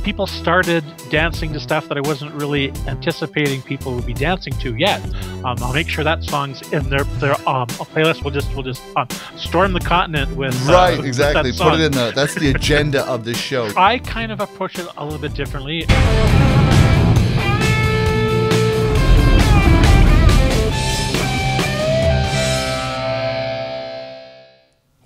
people started dancing to stuff that I wasn't really anticipating people would be dancing to yet. I'll make sure that song's in their playlist. We'll just storm the continent with exactly. With that song. Put it in that's the agenda of this show. I kind of approach it a little bit differently.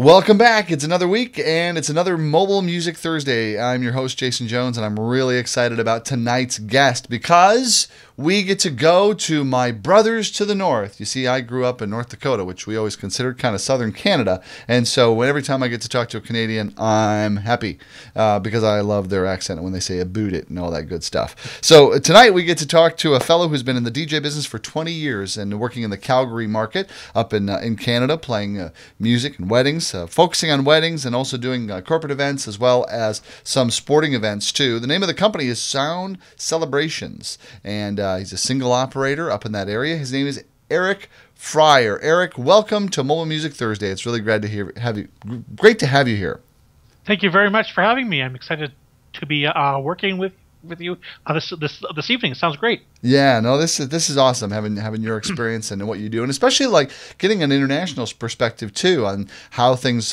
Welcome back. It's another week, and it's another Mobile Music Thursday. I'm your host, Jason Jones, and I'm really excited about tonight's guest because we get to go to my brothers to the north. You see, I grew up in North Dakota, which we always considered kind of southern Canada, and so every time I get to talk to a Canadian, I'm happy because I love their accent when they say "boot it" and all that good stuff. So tonight we get to talk to a fellow who's been in the DJ business for 20 years and working in the Calgary market up in Canada, playing music and weddings. Focusing on weddings and also doing corporate events as well as some sporting events too. The name of the company is Sound Celebrations, and he's a single operator up in that area. His name is Eric Fryer. Eric, welcome to Mobile Music Thursday. It's really great to great to have you here. Thank you very much for having me. I'm excited to be working with you this evening. It sounds great. Yeah, no, this is awesome having your experience and what you do, and especially like getting an international perspective too on how things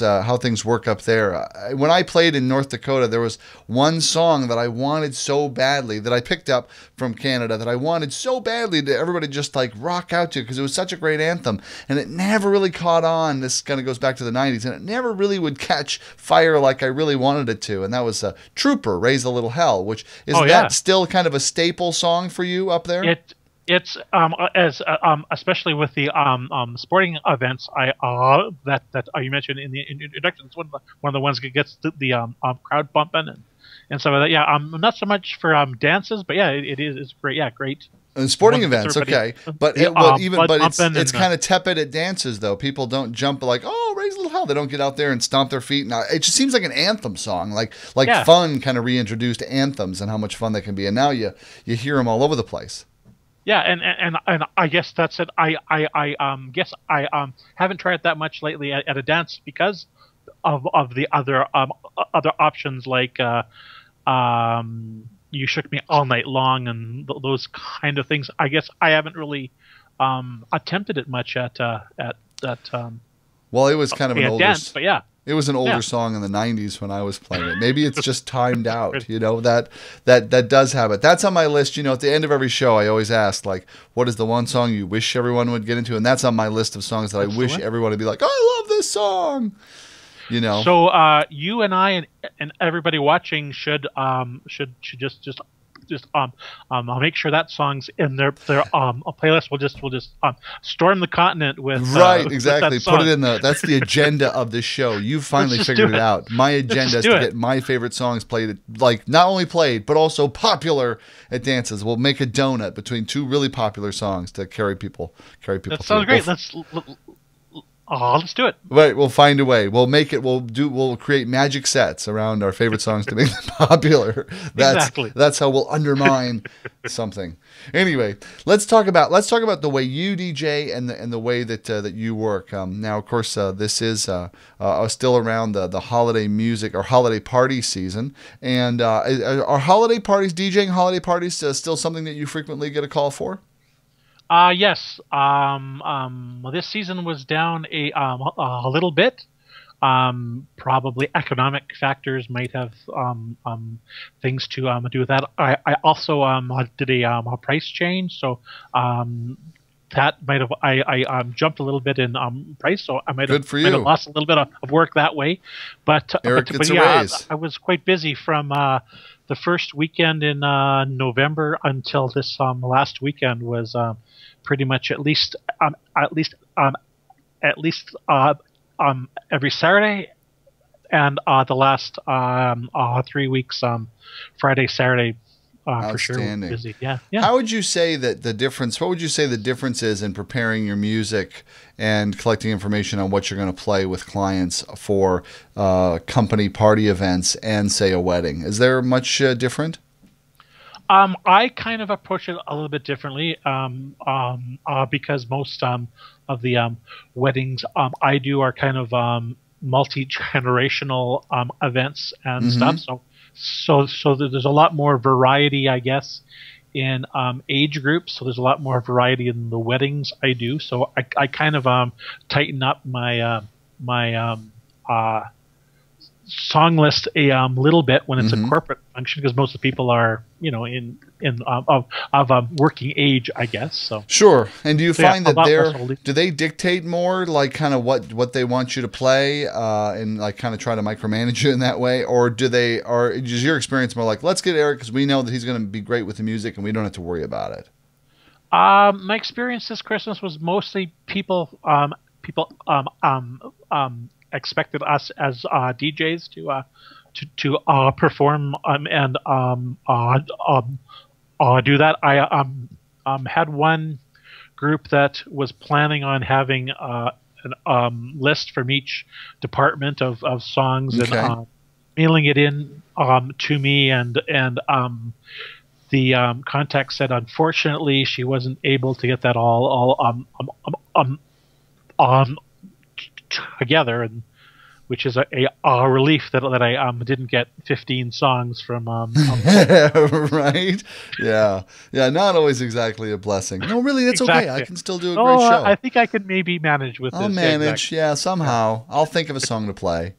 work up there. When I played in North Dakota, there was one song that I wanted so badly that I picked up from Canada that I wanted so badly to everybody just like rock out to because it was such a great anthem, and it never really caught on. This kind of goes back to the '90s, and it never really would catch fire like I really wanted it to, and that was Trooper, Raise a Little Hell, which is that still kind of a staple song for you up there? It's especially with the sporting events that you mentioned in the introduction. It's one of the ones that gets the crowd bumping and stuff like that. Yeah, not so much for dances, but yeah, it's great. Yeah, great. And sporting events, okay, but it's kind of tepid at dances though. People don't jump like, oh, Raise a Little Hell. They don't get out there and stomp their feet. Now it just seems like an anthem song, like fun kind of reintroduced anthems and how much fun they can be. And now you hear them all over the place. Yeah, and I guess that's it. I guess I haven't tried it that much lately at a dance because of the other options like You Shook Me All Night Long and those kind of things. I guess I haven't really attempted it much at well, it was kind of an older dance, but yeah. It was an older song in the '90s when I was playing it. Maybe it's just timed out, you know, that does have it. That's on my list. You know, at the end of every show, I always ask, like, what is the one song you wish everyone would get into? And that's on my list of songs that I wish everyone would be like, I love this song. You know. So you and I and everybody watching should just I'll make sure that song's in their playlist. We'll just storm the continent with exactly. With that song. Put it in that's the agenda of this show. You finally figured it out. My agenda is to get my favorite songs played, like not only played but also popular at dances. We'll make a donut between two really popular songs to carry people. That sounds great. Let's do it. Right, we'll find a way. We'll make it. We'll create magic sets around our favorite songs to make them popular. That's how we'll undermine something. Anyway, let's talk about the way you DJ and the way that you work. Now, of course, this is still around the holiday music or holiday party season. And are holiday parties, DJing holiday parties, still something that you frequently get a call for? Yes. Well, this season was down a little bit. Probably economic factors might have things to do with that. I also did a price change, so that might have I jumped a little bit in price, so I might have lost a little bit of work that way. But Eric gets a raise. I was quite busy from the first weekend in November until this last weekend was pretty much at least every Saturday, and the last 3 weeks Friday, Saturday. For sure, busy. Yeah. How would you say that the difference? What would you say the difference is in preparing your music and collecting information on what you're going to play with clients for company party events and, say, a wedding? Is there much different? I kind of approach it a little bit differently because most of the weddings I do are kind of multi-generational events and stuff. there's a lot more variety, I guess, in age groups. So there's a lot more variety in the weddings I do. So I kind of tighten up my song list a little bit when it's a corporate function, because most of the people are, you know, in working age, I guess. So sure. And do you find that do they dictate more, like kind of what they want you to play, and like kind of try to micromanage you in that way, or is your experience more like, let's get Eric because we know that he's going to be great with the music and we don't have to worry about it? My experience this Christmas was mostly people expected us as DJs to perform and do that. I had one group that was planning on having an list from each department of songs, okay, and mailing it in to me, and the contact said unfortunately she wasn't able to get that all together, and which is a relief that I didn't get 15 songs from right, yeah, not always exactly a blessing. No, really, it's exactly. okay. I can still do a great show. I think I could maybe manage with I'll this. manage, yeah, somehow. I'll think of a song to play.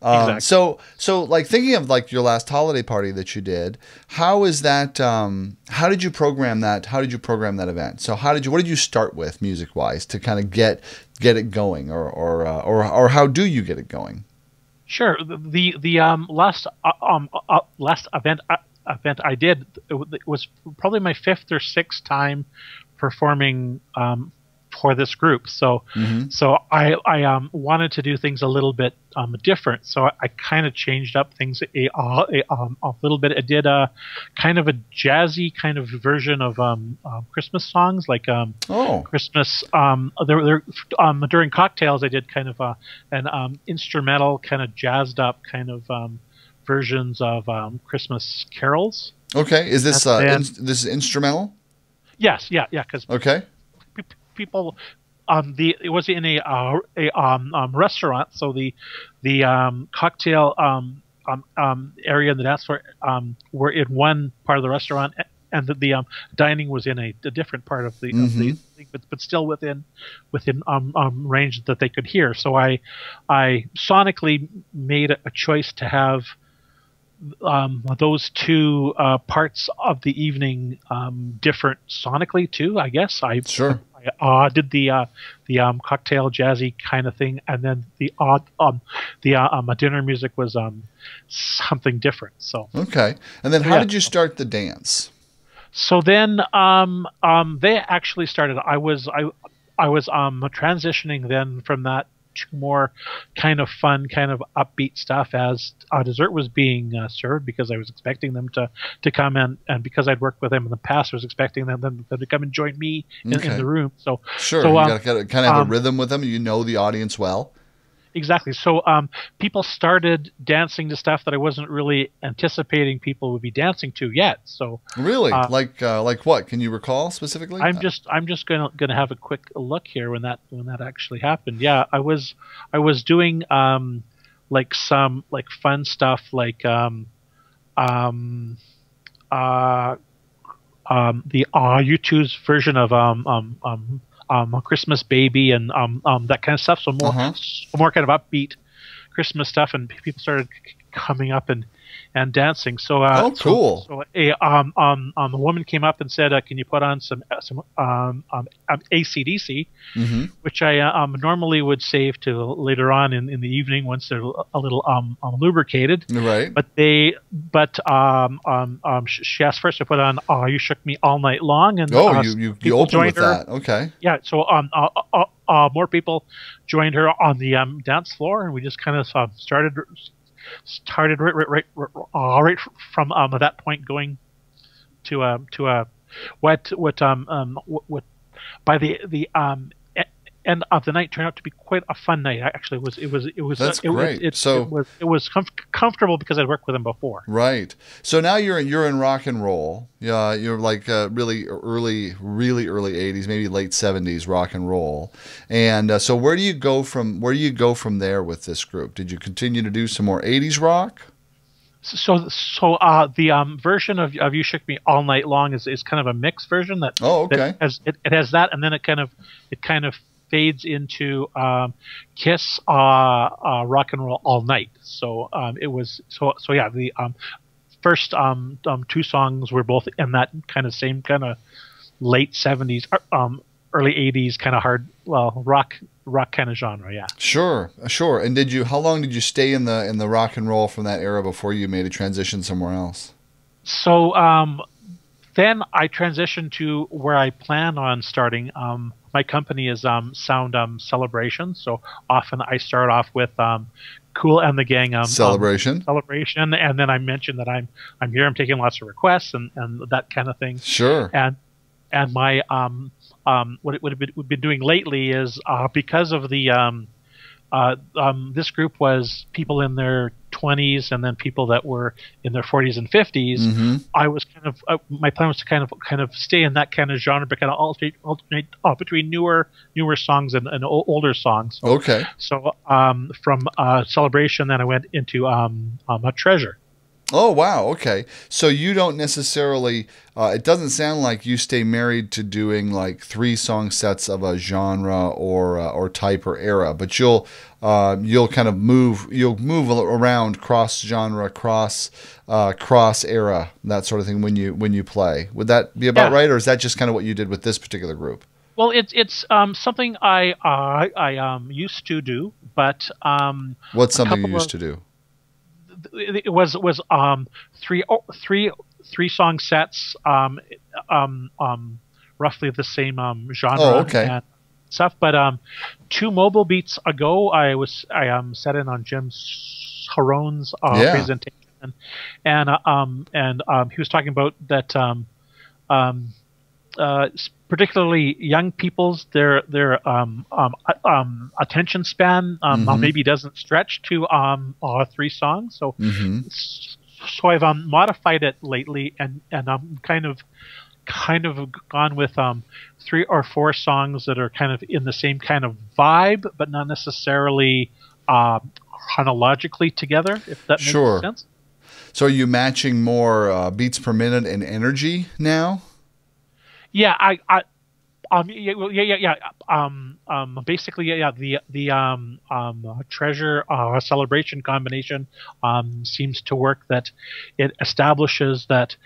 Exactly. So like thinking of like your last holiday party that you did, how is that? How did you program that? How did you program that event? So what did you start with music wise to kind of get it going, or how do you get it going? Sure. The last event I did, it was probably my 5th or 6th time performing for this group. So I wanted to do things a little bit different. So I kind of changed up things a little bit. I did a kind of a jazzy kind of version of Christmas songs, like Christmas. During cocktails, I did kind of an instrumental, kind of jazzed up kind of versions of Christmas carols. Okay, is this this is instrumental? Yes, yeah, because okay. People, it was in a restaurant, so the cocktail area and the dance floor were in one part of the restaurant, and the dining was in a different part of the thing, but still within range that they could hear. So I sonically made a choice to have those two parts of the evening different sonically too. I guess I did the cocktail jazzy kind of thing, and then the dinner music was something different. So okay, and then how did you start the dance? So then they actually started. I was transitioning then from that to more kind of fun, kind of upbeat stuff as dessert was being served, because I was expecting them to come in, and because I'd worked with them in the past, I was expecting them to come and join me in the room. So sure, you got to kind of have a rhythm with them. You know the audience well. Exactly. So people started dancing to stuff that I wasn't really anticipating people would be dancing to yet. So really, like what? Can you recall specifically? I'm just gonna have a quick look here when that actually happened. Yeah, I was doing like some like fun stuff, like the U2's version of a Christmas Baby and that kind of stuff. So more kind of upbeat Christmas stuff, and people started coming up and dancing. So cool. So a woman came up and said, "Can you put on some AC/DC?" Which I normally would save to later on in the evening once they're a little lubricated. Right. But she asked first to put on "You Shook Me All Night Long," and you opened with that. Okay. Yeah. So more people joined her on the dance floor, and we just kind of started right from that point, going to what by the end of the night turned out to be quite a fun night. Actually, it was that's great. It was comfortable because I'd worked with them before. Right. So now you're in rock and roll. Yeah, you're like really early 80s, maybe late 70s rock and roll. And so where do you go from there with this group? Did you continue to do some more 80s rock? The version of You Shook Me All Night Long is kind of a mixed version Oh, okay. that has it has that, and then it kind of fades into Kiss Rock and Roll All Night. So it was yeah, the first two songs were both in that kind of same kind of late 70s, early 80s kind of rock kind of genre. Yeah. Sure. And how long did you stay in the rock and roll from that era before you made a transition somewhere else? So then I transitioned to where I plan on starting. My company is Sound Celebration, so often I start off with Cool and the Gang Celebration, and then I mention that I'm here. I'm taking lots of requests and that kind of thing. Sure. And my what we've been doing lately is because of the this group was people in their 20s and then people that were in their 40s and 50s. Mm-hmm. I was kind of my plan was to kind of stay in that kind of genre, but kind of alternate between newer songs and older songs. Okay. So from Celebration, then I went into a Treasure. Oh, wow. Okay. So you don't necessarily, it doesn't sound like you stay married to doing like 3 song sets of a genre or type or era, but you'll kind of move around cross genre, cross era, that sort of thing when you play. Would that be about right? Or is that just kind of what you did with this particular group? Well, it's something I used to do, but what's something you used to do? It was three song sets, roughly the same genre and stuff. But 2 mobile beats ago, I sat in on Jim Harone's presentation, and he was talking about that. Particularly young people's their attention span maybe doesn't stretch to 3 songs. So so I've modified it lately, and I'm kind of gone with 3 or 4 songs that are kind of in the same kind of vibe, but not necessarily chronologically together. If that makes sense. So are you matching more beats per minute and energy now? Yeah, basically, the Treasure Celebration combination seems to work. That it establishes that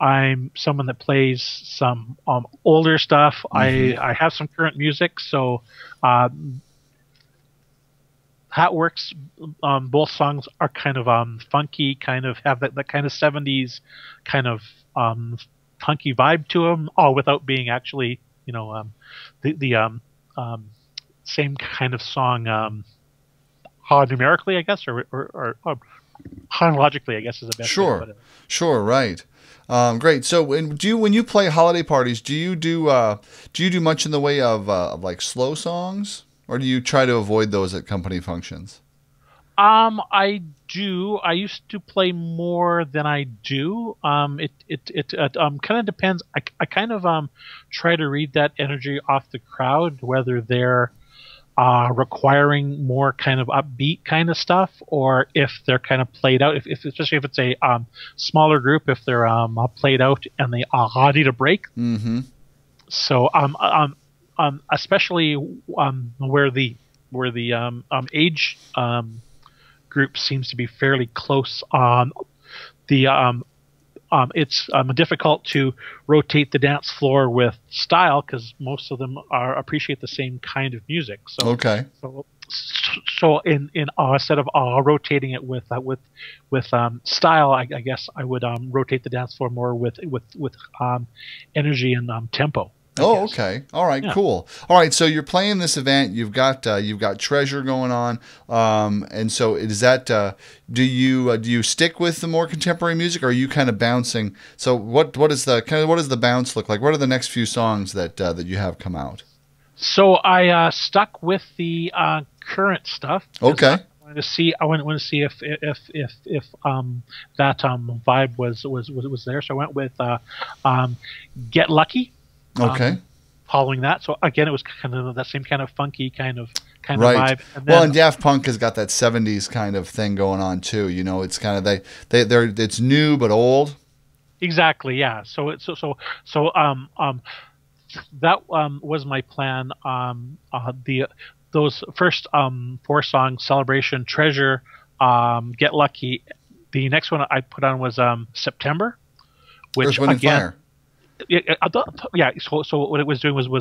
I'm someone that plays some older stuff. I have some current music, so how it works. Both songs are kind of funky, kind of have that kind of 70s kind of funky vibe to them, all without being actually, the same kind of song numerically, I guess, or chronologically, I guess, is the best. Sure, right. Great. So, when you play holiday parties, do you do much in the way of like slow songs, or do you try to avoid those at company functions? I do. I used to play more than I do. It kind of depends. I kind of try to read that energy off the crowd, whether they're requiring more kind of upbeat kind of stuff, or if they're kind of played out. If especially if it's a smaller group, if they're played out and they need a break. Mm-hmm. So especially where the age group seems to be fairly close on the it's difficult to rotate the dance floor with style because most of them appreciate the same kind of music. So so in instead of rotating it with style, I guess I would rotate the dance floor more with energy and tempo. Okay. All right. Yeah. Cool. All right. So you're playing this event. You've got Treasure going on, and so is that? Do you stick with the more contemporary music, or are you kind of bouncing? So what does the bounce look like? What are the next few songs that you have come out? So I stuck with the current stuff. Okay. I wanted to see if that vibe was there. So I went with Get Lucky. Okay. Following that, so again, it was kind of that same kind of funky kind of kind of Right. vibe. And Well, then and Daft Punk has got that 70s kind of thing going on too. You know, it's kind of they're it's new but old. exactly, yeah. So that was my plan. The those first four songs: Celebration, Treasure, Get Lucky. The next one I put on was September, Earth, which Wind and again, Fire. yeah. So what it was doing was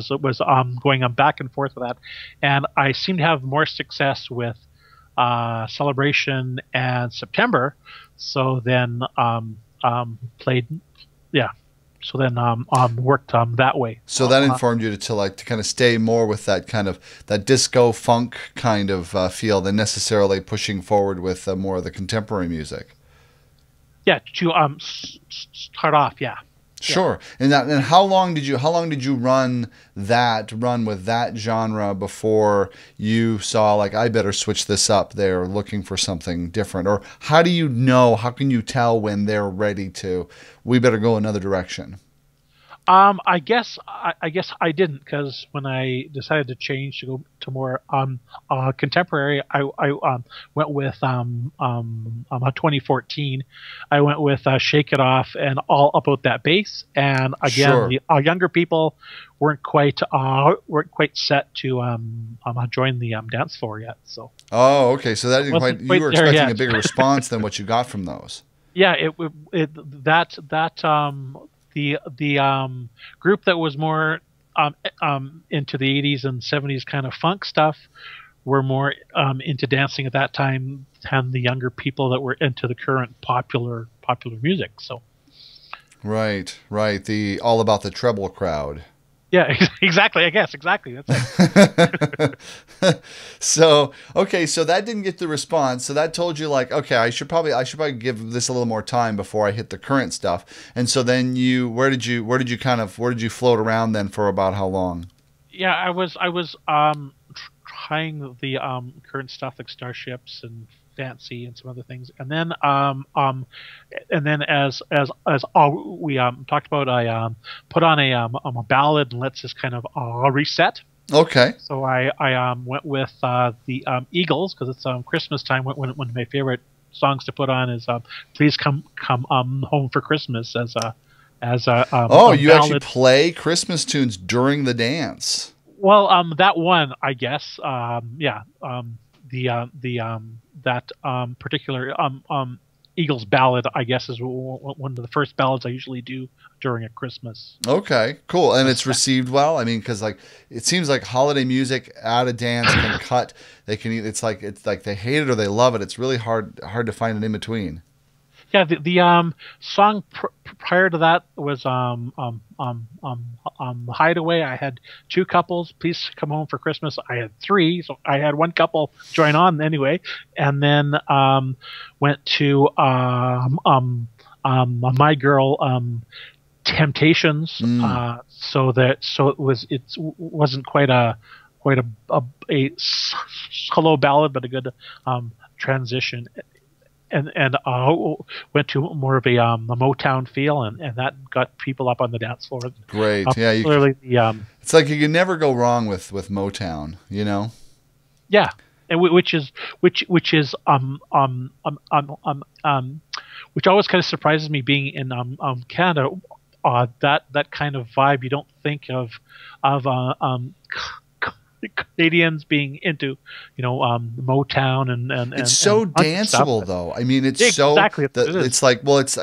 going back and forth with that, and I seem to have more success with Celebration and September. So then played, yeah. So then worked that way. So that informed you to kind of stay more with that kind of that disco funk kind of feel than necessarily pushing forward with more of the contemporary music. Yeah, to start off, yeah. Sure. And how long did you run with that genre before you saw like I better switch this up? They're looking for something different, or how do you know? How can you tell when they're ready to? We better go another direction. I guess I didn't, because when I decided to change to go to more contemporary, I went with 2014. I went with Shake It Off and All About That Bass. And again, Sure. the younger people weren't quite set to join the dance floor yet. So Oh, okay. So that didn't wasn't quite. You quite were there expecting yet. a bigger response than what you got from those. Yeah, the group that was more into the 80s and 70s kind of funk stuff were more into dancing at that time than the younger people that were into the current popular music. So Right, right. The all about the treble crowd. yeah, exactly. I guess exactly. That's it. So okay, so that didn't get the response. So that told you like, okay, I should probably give this a little more time before I hit the current stuff. And so then where did you float around then for about how long? Yeah, I was trying the current stuff like Starships and Fancy and some other things, and then as all we talked about, I put on a ballad and let's just kind of reset. Okay. So I went with the Eagles, because it's Christmas time. One of my favorite songs to put on is "Please Come Home for Christmas" as a Oh, you ballad. actually play Christmas tunes during the dance. Well, that one, I guess. Yeah. That particular Eagles ballad, I guess, is one of the first ballads I usually do during a Christmas. Okay, cool. And it's received well. I mean, because like it seems like holiday music at a dance can cut. They can. It's like they hate it or they love it. It's really hard to find an in between. Yeah, the song prior to that was Hideaway. I had two couples. Please Come Home for Christmas. I had three, so I had one couple join on anyway, and then went to My Girl Temptations. So it wasn't quite a slow ballad, but a good transition. And went to more of a Motown feel, and that got people up on the dance floor. Great, yeah. Clearly, It's like you can never go wrong with Motown, you know. Yeah, and which always kind of surprises me, being in Canada. That kind of vibe you don't think of Canadians being into, Motown and it's so danceable stuff. though. I mean, it's exactly. it's like, well, it's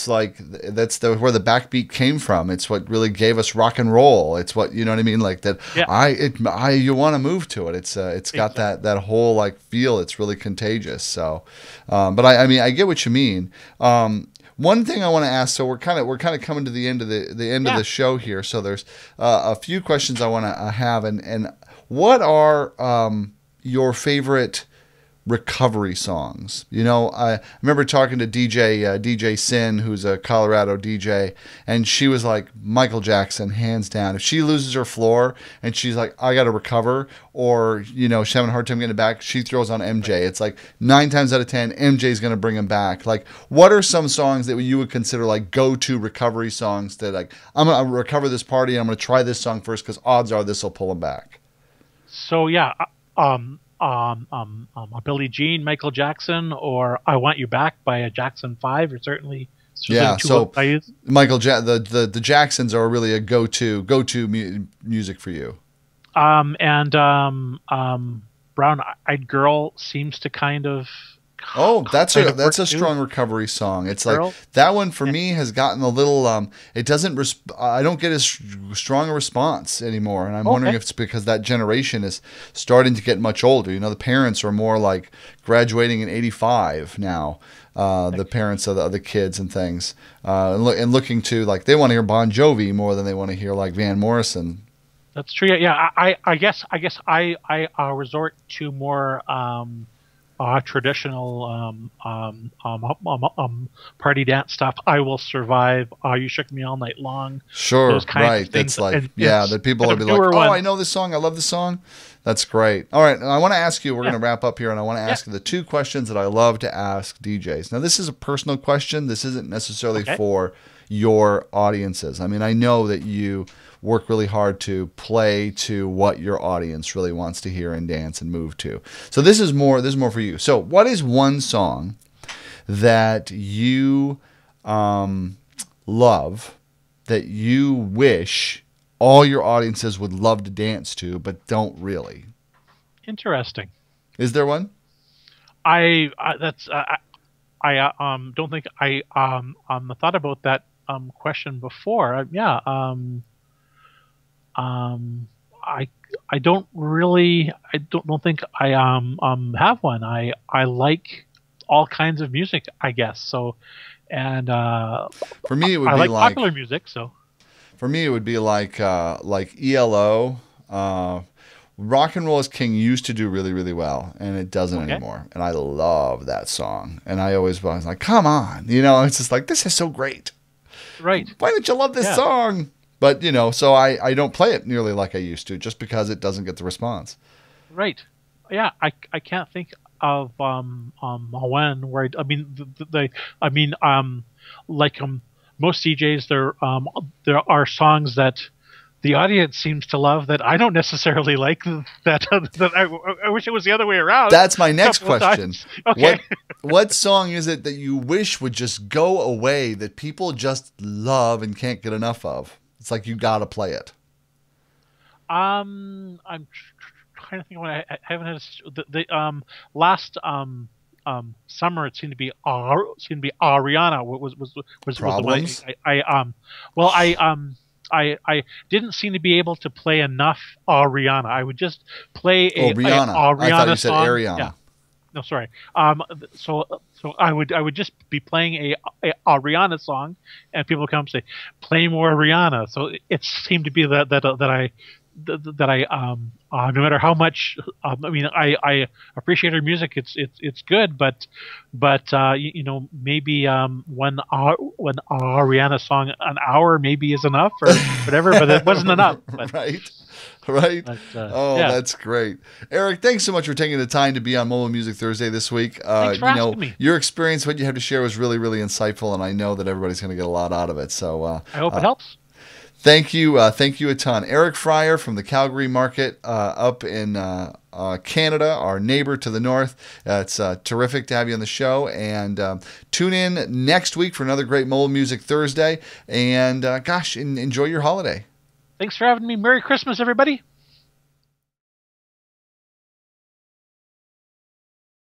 like that's where the backbeat came from. It's what really gave us rock and roll. It's what, you know what I mean, like that. Yeah. You want to move to it. It's got that whole like feel. It's really contagious. So, but I mean, I get what you mean. One thing I want to ask, so we're kind of coming to the end of of the show here. So there's a few questions I want to have, and what are your favorite recovery songs? I remember talking to DJ Sin, who's a Colorado DJ, and she was like, Michael Jackson, hands down. If she loses her floor and she's like, I got to recover, or she's having a hard time getting it back, she throws on MJ. It's like 9 times out of 10, MJ's going to bring him back. Like, what are some songs that you would consider like go-to recovery songs that like, I'm going to recover this party, and I'm going to try this song first because odds are this will pull him back? So yeah, a Billie Jean, Michael Jackson, or "I Want You Back" by a Jackson 5, or certainly Yeah, two so I use. the Jacksons are really a go-to music for you. And Brown Eyed Girl seems to kind of Oh, that's kind a of work too. strong recovery song. It's like Girl. that one for me has gotten a little it doesn't I don't get as strong a response anymore, and I'm wondering if it's because that generation is starting to get much older. You know, the parents are more like graduating in 85 now. The parents of the kids and things, and looking to, like, they want to hear Bon Jovi more than they want to hear like Van Morrison. That's true. Yeah, I guess I resort to more traditional party dance stuff. I Will Survive. You Shook Me All Night Long. Sure, Those kinds right. of things. That's like, And yeah, it's that people kind will of be like, newer oh, ones. I know this song. I love this song. That's great. All right, I want to ask you, we're going to wrap up here, and I want to ask you the two questions that I love to ask DJs. Now, this is a personal question. This isn't necessarily for your audiences. I mean, I know that you work really hard to play to what your audience really wants to hear and dance and move to. So this is more for you. So what is one song that you love, that you wish all your audiences would love to dance to but don't really? Interesting. Is there one? I don't think I thought about that question before. I don't really, don't think I have one. I like all kinds of music, I guess. So, and for me it would I be like popular music. So for me it would be like ELO. Rock and Roll is King used to do really, really well, and it doesn't anymore. And I love that song. And I always was like, come on. You know, it's just like, this is so great. Right. Why don't you love this song? But, you know, so I don't play it nearly like I used to, just because it doesn't get the response. Right. Yeah, I can't think of when where most DJs, there are songs that the audience seems to love that I don't necessarily like. That I wish it was the other way around. That's my next question. Okay. What song is it that you wish would just go away, that people just love and can't get enough of? It's like you gotta play it. I'm trying to think when I haven't had the last summer. It seemed to be Ariana. Was Problems? the one I didn't seem to be able to play enough Ariana. I would just play a Rihanna. Ariana I thought you said song. Ariana. Yeah. No, sorry. So I would just be playing a Rihanna song, and people would come and say, "Play more Rihanna." So it seemed to be that I no matter how much I appreciate her music, it's good, but maybe one Rihanna song an hour maybe is enough or whatever, but it wasn't enough. But, Right. But, That's great. Eric, thanks so much for taking the time to be on Mobile Music Thursday this week. Thanks for asking me. Your experience, what you had to share, was really, really insightful, and I know that everybody's going to get a lot out of it. So I hope it helps. Thank you a ton. Eric Fryer from the Calgary market up in Canada, our neighbor to the north. It's terrific to have you on the show. And tune in next week for another great Mobile Music Thursday. And enjoy your holiday. Thanks for having me. Merry Christmas, everybody.